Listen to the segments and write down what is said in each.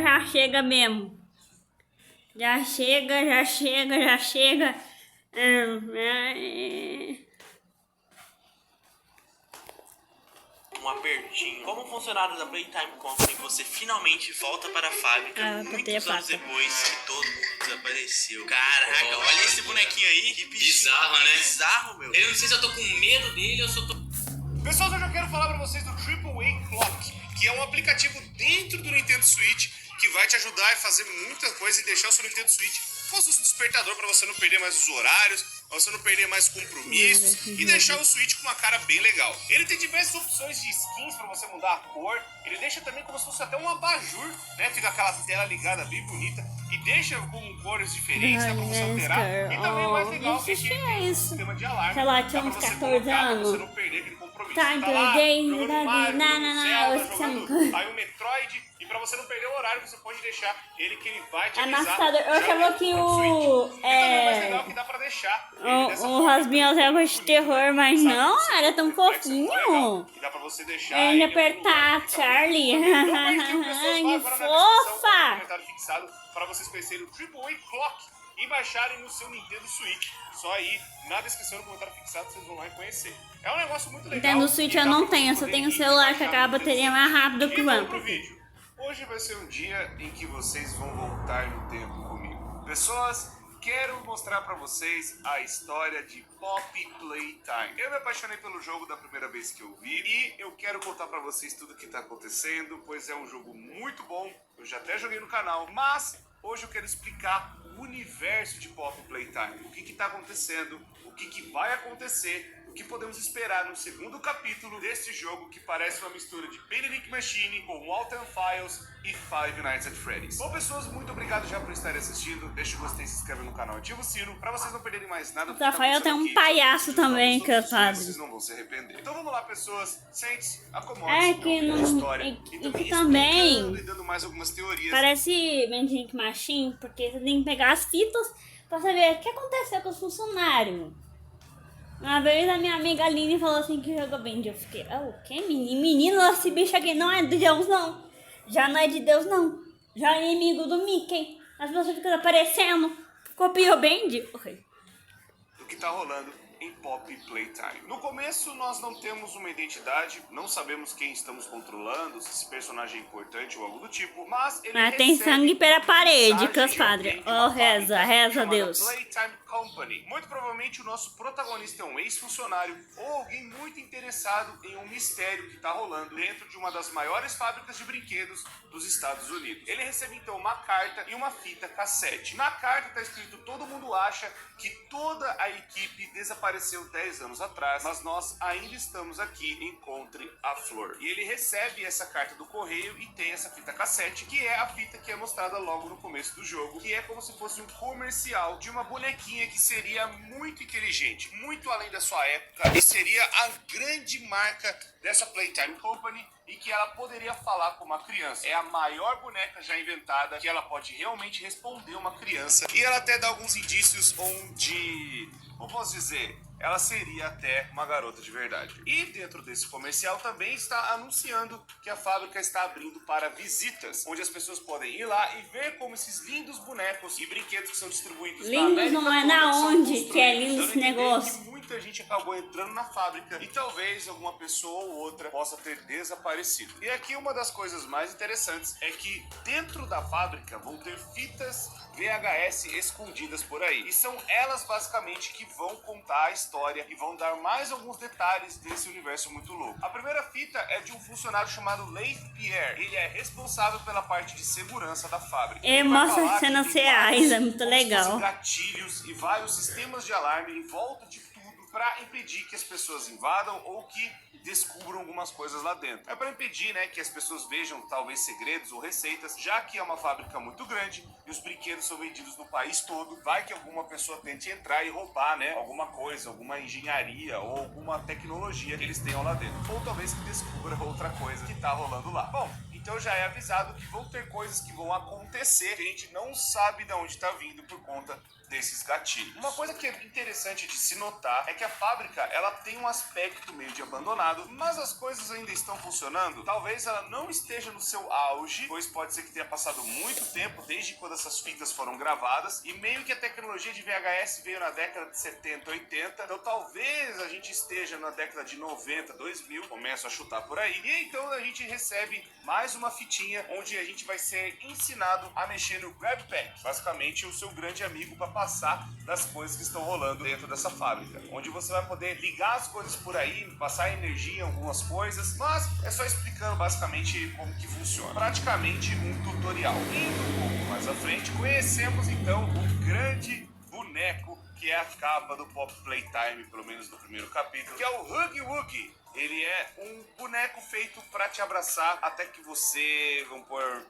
Já chega mesmo. Já chega. Um apertinho. Como funcionário da Playtime Company, você finalmente volta para a fábrica muitos anos depois que todo mundo desapareceu. Caraca, olha esse bonequinho aí. Que bizarro, né? Bizarro, meu. Eu não sei se eu tô com medo dele ou se eu tô... Pessoal, hoje eu quero falar pra vocês do AAA Clock, que é um aplicativo dentro do Nintendo Switch que vai te ajudar a fazer muita coisa e deixar o seu Nintendo Switch como se fosse um despertador pra você não perder mais os horários, pra você não perder mais compromissos e deixar o Switch com uma cara bem legal. Ele tem diversas opções de skins pra você mudar a cor, ele deixa também como se fosse até um abajur, né? Fica aquela tela ligada bem bonita e deixa com cores diferentes, dá pra você alterar. E também o mais legal é que ele tem um sistema de alarme, sei lá, dá tinha pra uns você 14 colocar pra você anos. não perder aquele compromisso. Tá, Tá lá, entendi. jogando Mario, jogando Zelda, Eu jogando aí o Metroid. E pra você não perder o horário, você pode deixar ele que ele vai te avisar. Amassado, eu achava que o... E também é mais legal que dá pra deixar o Rasminhos é de terror, mas não, era tão fofinho. E dá pra você deixar Ele apertar, Charlie. Que fofa! Fixado para vocês conhecerem o AAA Clock e baixarem no seu Nintendo Switch. Só aí na descrição do comentário fixado vocês vão lá e conhecer. É um negócio muito legal. Nintendo Switch eu não tenho, eu só tenho um celular que acaba a bateria mais rápido que o outro vídeo. Hoje vai ser um dia em que vocês vão voltar no tempo comigo. Pessoas, quero mostrar pra vocês a história de Poppy Playtime. Eu me apaixonei pelo jogo da primeira vez que eu vi e eu quero contar pra vocês tudo o que tá acontecendo, pois é um jogo muito bom. Eu já até joguei no canal, mas hoje eu quero explicar o universo de Poppy Playtime. O que tá acontecendo, o que vai acontecer, o que podemos esperar no segundo capítulo desse jogo que parece uma mistura de Panic Machine com Walton Files e Five Nights at Freddy's. Bom, pessoas, muito obrigado já por estarem assistindo. Deixa o gostei, se inscreve no canal, ativa o sino pra vocês não perderem mais nada. O Rafael tem um palhaço também, que eu sabe. Vocês não vão se arrepender. Então vamos lá, pessoas. Sente-se, acomode-se. É que não... história. E que também... E dando mais algumas teorias. Parece Panic Machine, porque você tem que pegar as fitas pra saber o que aconteceu com os funcionários. Uma vez a minha amiga Aline falou assim que jogou bem. Eu fiquei, o quê, menino? Menino, esse bicho aqui não é de Deus, não. Já não é de Deus, não. Já é inimigo do Mickey. As pessoas ficam aparecendo. Copiou bem de... Do que tá rolando em Poppy Playtime. No começo nós não temos uma identidade, não sabemos quem estamos controlando, se esse personagem é importante ou algo do tipo, mas ele tem sangue pela parede, que os padres. Reza a Deus. Playtime Company. Muito provavelmente o nosso protagonista é um ex-funcionário ou alguém muito interessado em um mistério que está rolando dentro de uma das maiores fábricas de brinquedos dos Estados Unidos. Ele recebe então uma carta e uma fita cassete. Na carta está escrito: todo mundo acha que toda a equipe desapareceu 10 anos atrás, mas nós ainda estamos aqui, encontre a Flor. E ele recebe essa carta do correio e tem essa fita cassete, que é a fita que é mostrada logo no começo do jogo, que é como se fosse um comercial de uma bonequinha que seria muito inteligente, muito além da sua época, e seria a grande marca dessa Playtime Company, e que ela poderia falar com uma criança. É a maior boneca já inventada, que ela pode realmente responder uma criança, e ela até dá alguns indícios onde, como posso dizer, ela seria até uma garota de verdade. E dentro desse comercial também está anunciando que a fábrica está abrindo para visitas, onde as pessoas podem ir lá e ver como esses lindos bonecos e brinquedos que são distribuídos na América não é na onde que é lindo esse negócio. Muita gente acabou entrando na fábrica e talvez alguma pessoa ou outra possa ter desaparecido. E aqui uma das coisas mais interessantes é que dentro da fábrica vão ter fitas VHS escondidas por aí. E são elas basicamente que vão contar a história e vão dar mais alguns detalhes desse universo muito louco. A primeira fita é de um funcionário chamado Leif Pierre. Ele é responsável pela parte de segurança da fábrica. É, mostra cenas reais, é muito legal. Gatilhos e vários sistemas de alarme em volta de tudo para impedir que as pessoas invadam ou que descubram algumas coisas lá dentro. É para impedir, né, que as pessoas vejam talvez segredos ou receitas, já que é uma fábrica muito grande e os brinquedos são vendidos no país todo. Vai que alguma pessoa tente entrar e roubar, né, alguma coisa, alguma engenharia ou alguma tecnologia que eles tenham lá dentro. Ou talvez que descubra outra coisa que tá rolando lá. Bom, então já é avisado que vão ter coisas que vão acontecer que a gente não sabe de onde tá vindo por conta desses gatilhos. Uma coisa que é interessante de se notar é que a fábrica ela tem um aspecto meio de abandonado, mas as coisas ainda estão funcionando. Talvez ela não esteja no seu auge, pois pode ser que tenha passado muito tempo desde quando essas fitas foram gravadas, e meio que a tecnologia de VHS veio na década de 70, 80, então talvez a gente esteja na década de 90, 2000, começo a chutar por aí, e então a gente recebe mais uma fitinha onde a gente vai ser ensinado a mexer no Grab Pack, basicamente o seu grande amigo para passar das coisas que estão rolando dentro dessa fábrica, onde você vai poder ligar as coisas por aí, passar energia em algumas coisas, mas é só explicando basicamente como que funciona. Praticamente um tutorial. Indo um pouco mais à frente, conhecemos então o grande boneco que é a capa do Pop Playtime, pelo menos no primeiro capítulo, que é o Huggy Wuggy. Ele é um boneco feito para te abraçar até que você, vamos pôr,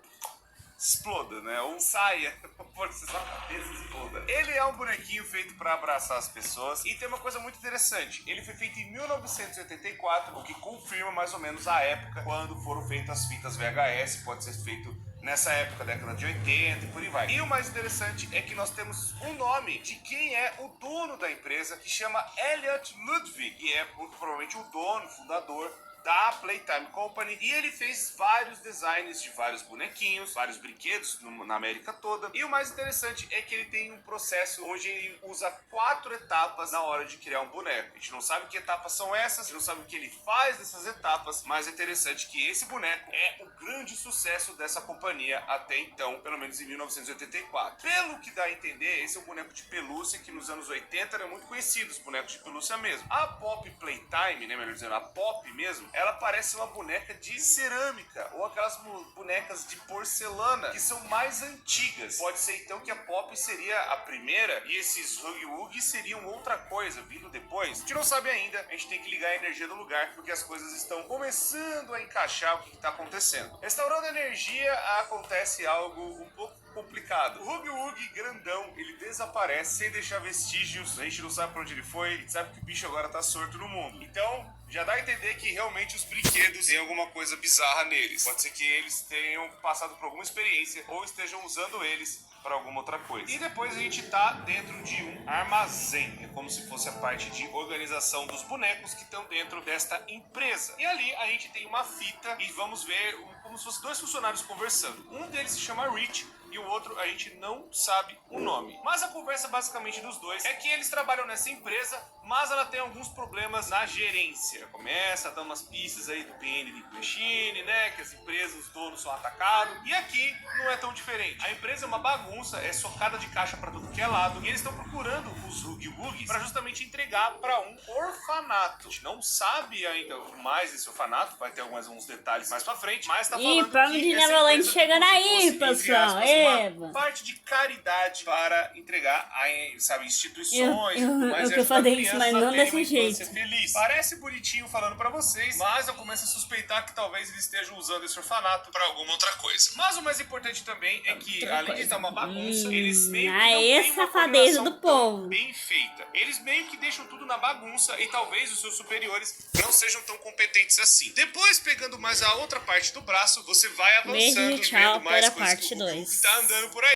exploda, né? Ou saia, por sua cabeça exploda. Ele é um bonequinho feito para abraçar as pessoas e tem uma coisa muito interessante. Ele foi feito em 1984, o que confirma mais ou menos a época quando foram feitas as fitas VHS. Pode ser feito nessa época, década de 80 e por aí vai. E o mais interessante é que nós temos um nome de quem é o dono da empresa, que chama Elliot Ludwig, que é muito provavelmente o dono, fundador da Playtime Company, e ele fez vários designs de vários bonequinhos, vários brinquedos na América toda. E o mais interessante é que ele tem um processo onde ele usa 4 etapas na hora de criar um boneco. A gente não sabe que etapas são essas, a gente não sabe o que ele faz dessas etapas, mas é interessante que esse boneco é o grande sucesso dessa companhia até então, pelo menos em 1984. Pelo que dá a entender, esse é um boneco de pelúcia que nos anos 80 era muito conhecido, os bonecos de pelúcia mesmo. A Pop Playtime, né, melhor dizendo, a Pop mesmo, ela parece uma boneca de cerâmica ou aquelas bonecas de porcelana que são mais antigas. Pode ser então que a Pop seria a primeira e esses Huggy Wuggy seriam outra coisa vindo depois. A gente não sabe ainda, a gente tem que ligar a energia do lugar porque as coisas estão começando a encaixar o que está acontecendo. Restaurando a energia, acontece algo um pouco complicado. O Huggy Wuggy grandão, ele desaparece sem deixar vestígios, a gente não sabe pra onde ele foi, a gente sabe que o bicho agora tá solto no mundo. Então, já dá a entender que realmente os brinquedos têm alguma coisa bizarra neles. Pode ser que eles tenham passado por alguma experiência ou estejam usando eles para alguma outra coisa. E depois a gente tá dentro de um armazém. É como se fosse a parte de organização dos bonecos que estão dentro desta empresa. E ali a gente tem uma fita e vamos ver como se fossem 2 funcionários conversando. Um deles se chama Rich e o outro a gente não sabe o nome. Mas a conversa basicamente dos dois é que eles trabalham nessa empresa, mas ela tem alguns problemas na gerência. Começa a dar umas pistas aí do PN de Machine, né? Que as empresas, os donos são atacados. E aqui não é tão diferente. A empresa é uma bagunça, é socada de caixa pra tudo que é lado. E eles estão procurando os Huggy Wuggy pra justamente entregar pra um orfanato. A gente não sabe ainda mais desse orfanato, vai ter uns detalhes mais pra frente, mas tá falando Palma de Neverland chegando aí, pessoal. Uma parte de caridade para entregar a, sabe, instituições. Eu que falei isso, mas não desse jeito. Feliz. Parece bonitinho falando pra vocês, mas eu começo a suspeitar que talvez eles estejam usando esse orfanato pra alguma outra coisa. Mas o mais importante também é que, além de estar uma bagunça, eles meio que não têm uma safadeza do coordenação povo. bem feita. Eles meio que deixam tudo na bagunça e talvez os seus superiores não sejam tão competentes assim. Depois, pegando mais a outra parte do braço, você vai avançando Beijo e e tchau vendo mais para a coisas parte que 2. tá andando por aí.